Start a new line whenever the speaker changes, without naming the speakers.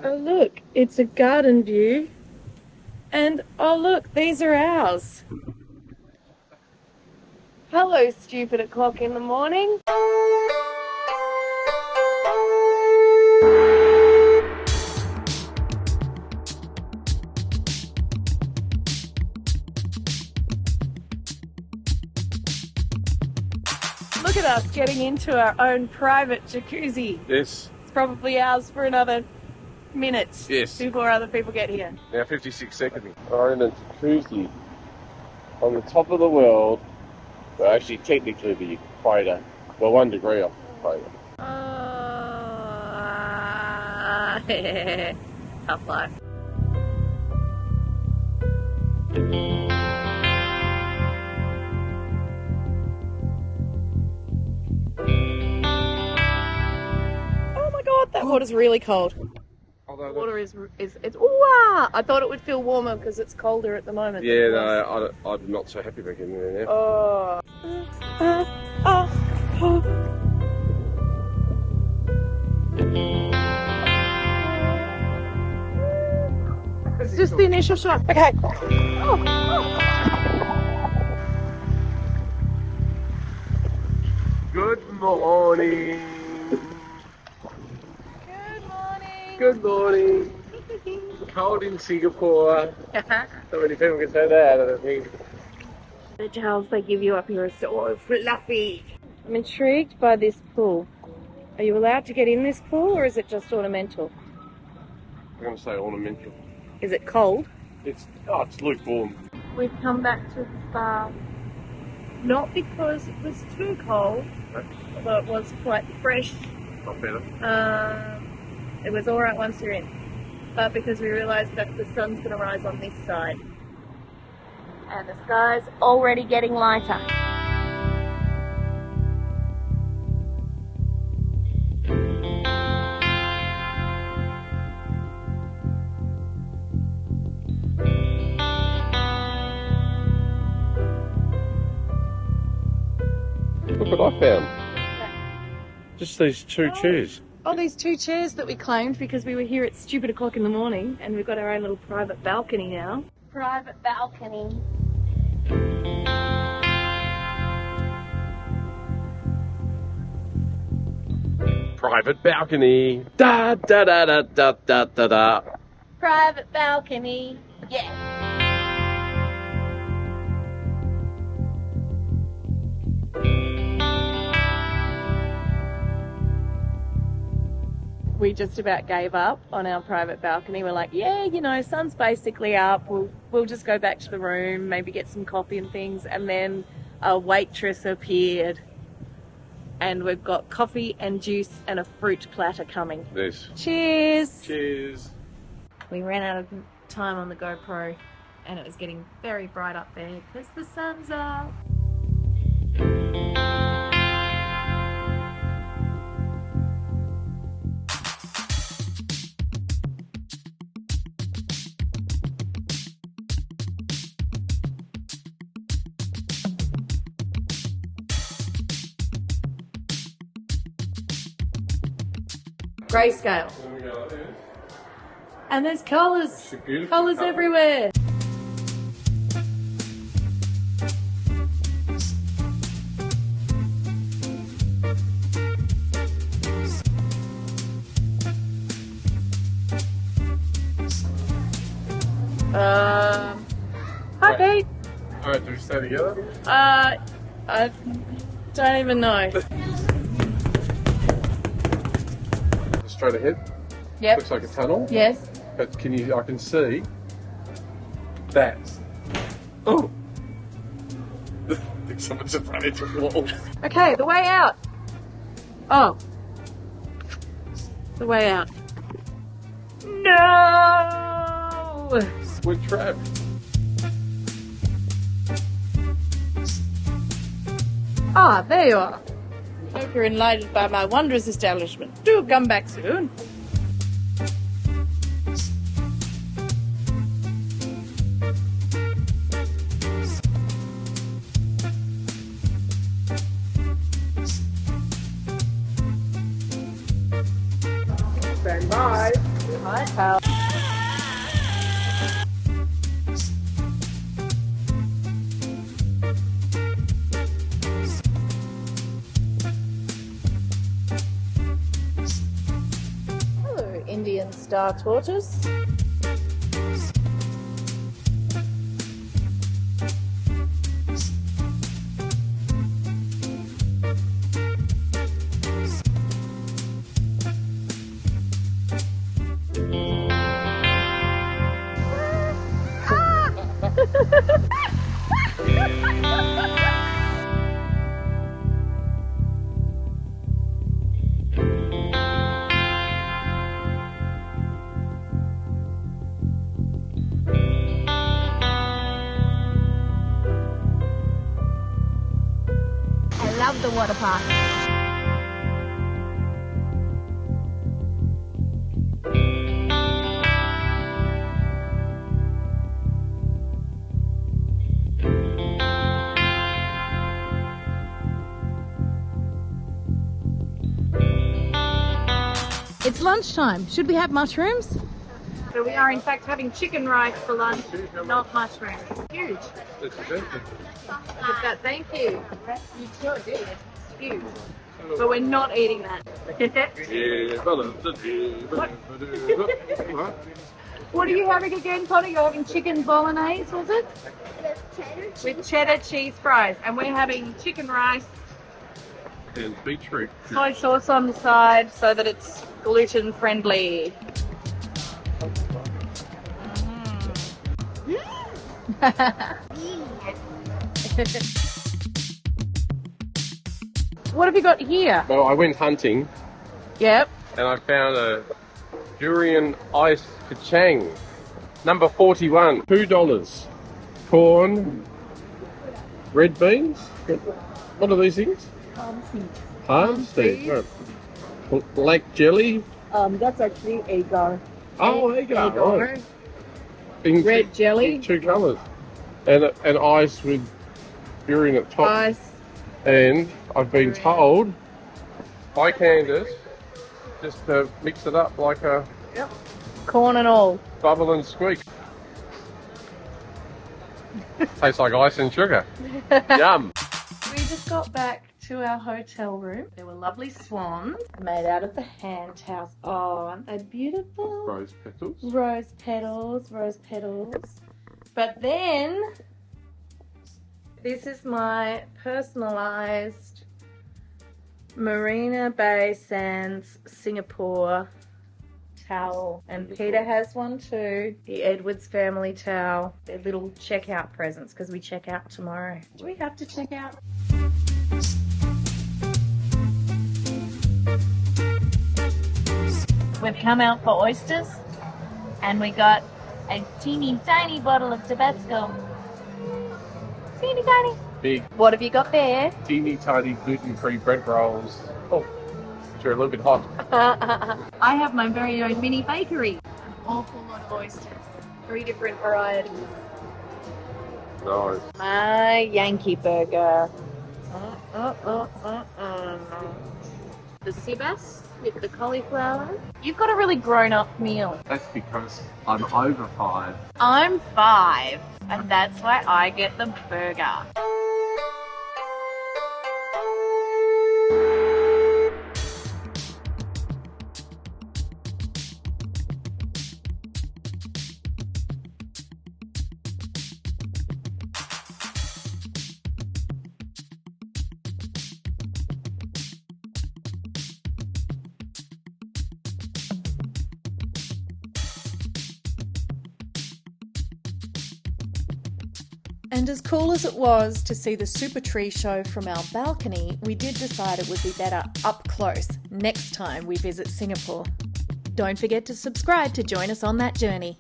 Oh look, it's a garden view. And oh look, these are ours. Hello, stupid o'clock in the morning. Look at us getting into our own private jacuzzi.
Yes.
It's probably ours for another minute.
Yes.
Before other people get here.
Now 56 seconds. We're in a jacuzzi on the top of the world. Well, actually, technically the equator. Well, 1 degree off the equator.
Tough life. Oh my god, that water's really cold.
Although
The water is it's ooh-ah! I thought it would feel warmer because it's colder at the moment.
yeah, no, I'm not so happy about getting there now.
Oh. It's just the initial shock. Okay.
Good morning.
Good morning.
Good morning. Cold in Singapore. Not many people can say that, I don't think.
The towels they give you up here are so fluffy. I'm intrigued by this pool. Are you allowed to get in this pool or is it just ornamental?
I'm going to say ornamental.
Is it cold?
It's lukewarm.
We've come back to the spa, not because it was too cold, although it was quite fresh.
Not better.
It was alright once you're in, but because we realised that the sun's going to rise on this side. And the sky's already getting lighter.
Look what I found. Just these two chairs.
Oh, these two chairs that we claimed because we were here at stupid o'clock in the morning and we've got our own little private balcony now. Private balcony.
Private balcony. Da da da da da da da da.
Private balcony. Yeah. We just about gave up on our private balcony. We're like, yeah, you know, sun's basically up. We'll just go back to the room, maybe get some coffee and things. And then a waitress appeared. And we've got coffee and juice and a fruit platter coming.
Yes.
Cheers.
Cheers.
We ran out of time on the GoPro and it was getting very bright up there because the sun's up. Grayscale. And there's colours. Colours everywhere. Hi Pete.
Alright, do we stay together?
I don't even know.
Straight ahead.
Yep.
Looks like a tunnel.
Yes.
But I can see that. Oh! I think someone just ran into the wall.
Okay, the way out. Oh. The way out. No!
We're trapped.
Ah, there you are. Hope you're enlightened by my wondrous establishment. Do come back soon.
Stand by.
Right. pal. Hello, Indian star tortoise. I love the water park. It's lunchtime. Should we have mushrooms? So we are in fact having chicken rice for lunch, not mushrooms. Huge. Look at that, thank you. You sure did. It's huge. But we're not eating that. What are you having again, Connie? You're having chicken bolognese, was it? With cheddar cheese fries. And we're having chicken rice.
And beetroot.
Soy sauce on the side so that it's gluten friendly. What have you got here?
Well, I went hunting
Yep.
and I found a durian ice kachang, number 41, $2. Corn, red beans. What are these things? Palm seeds. Right. Black jelly.
That's actually agar.
Oh, agar. Right. In
Red jelly.
Two colours. And ice with durian at top.
Ice.
And I've been told by Candace just to mix it up like a
Corn and all.
bubble and squeak. Tastes like ice and sugar. Yum.
We just got back to our hotel room. There were lovely swans made out of the hand towels. Oh, aren't they beautiful?
Rose petals.
Rose petals, rose petals. But then, this is my personalised Marina Bay Sands Singapore towel. And Peter has one too. The Edwards family towel. They're little checkout presents because we check out tomorrow. Do we have to check out? We've come out for oysters and we got a teeny tiny bottle of Tabasco. Teeny tiny.
Big,
What have you got there?
teeny tiny gluten-free bread rolls. Oh, they're a little bit hot.
I have my very own mini bakery. An awful lot of oysters. 3 different varieties.
Nice.
My Yankee burger. The sea bass with the cauliflower. You've got a really grown-up meal.
That's because I'm over 5.
I'm 5, and that's why I get the burger.
And as cool as it was to see the super tree show from our balcony, we did decide it would be better up close next time we visit Singapore. Don't forget to subscribe to join us on that journey.